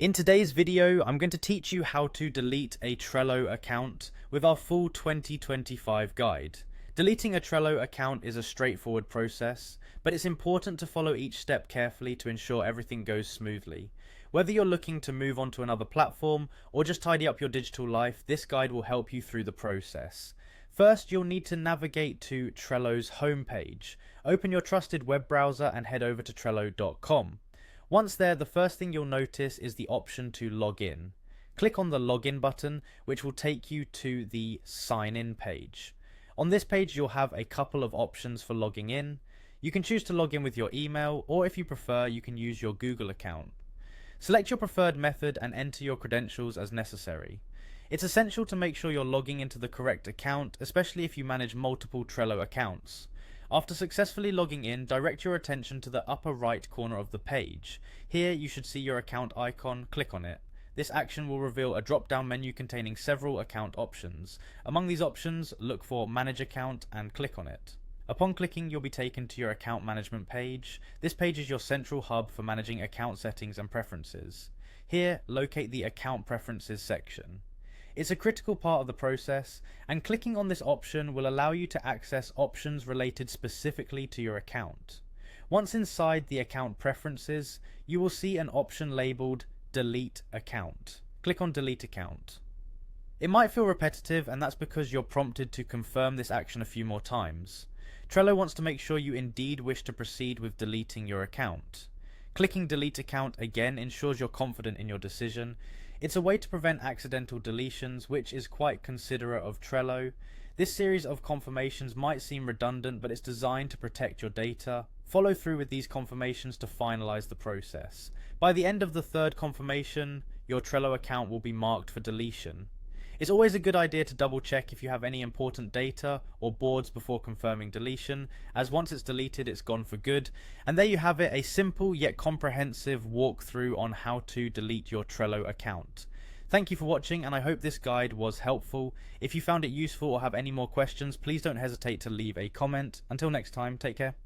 In today's video, I'm going to teach you how to delete a Trello account with our full 2025 guide. Deleting a Trello account is a straightforward process, but it's important to follow each step carefully to ensure everything goes smoothly. Whether you're looking to move on to another platform or just tidy up your digital life, this guide will help you through the process. First, you'll need to navigate to Trello's homepage. Open your trusted web browser and head over to Trello.com. Once there, the first thing you'll notice is the option to log in. Click on the login button, which will take you to the sign in page. On this page, you'll have a couple of options for logging in. You can choose to log in with your email, or if you prefer, you can use your Google account. Select your preferred method and enter your credentials as necessary. It's essential to make sure you're logging into the correct account, especially if you manage multiple Trello accounts. After successfully logging in, direct your attention to the upper right corner of the page. Here you should see your account icon. Click on it. This action will reveal a drop-down menu containing several account options. Among these options, look for Manage Account and click on it. Upon clicking, you'll be taken to your account management page. This page is your central hub for managing account settings and preferences. Here, locate the Account Preferences section. It's a critical part of the process, and clicking on this option will allow you to access options related specifically to your account. Once inside the account preferences, you will see an option labeled Delete Account. Click on Delete Account. It might feel repetitive, and that's because you're prompted to confirm this action a few more times. Trello wants to make sure you indeed wish to proceed with deleting your account. Clicking Delete Account again ensures you're confident in your decision. It's a way to prevent accidental deletions, which is quite considerate of Trello. This series of confirmations might seem redundant, but it's designed to protect your data. Follow through with these confirmations to finalize the process. By the end of the third confirmation, your Trello account will be marked for deletion. It's always a good idea to double check if you have any important data or boards before confirming deletion, as once it's deleted, it's gone for good. And there you have it, a simple yet comprehensive walkthrough on how to delete your Trello account. Thank you for watching, and I hope this guide was helpful. If you found it useful or have any more questions, please don't hesitate to leave a comment. Until next time, take care.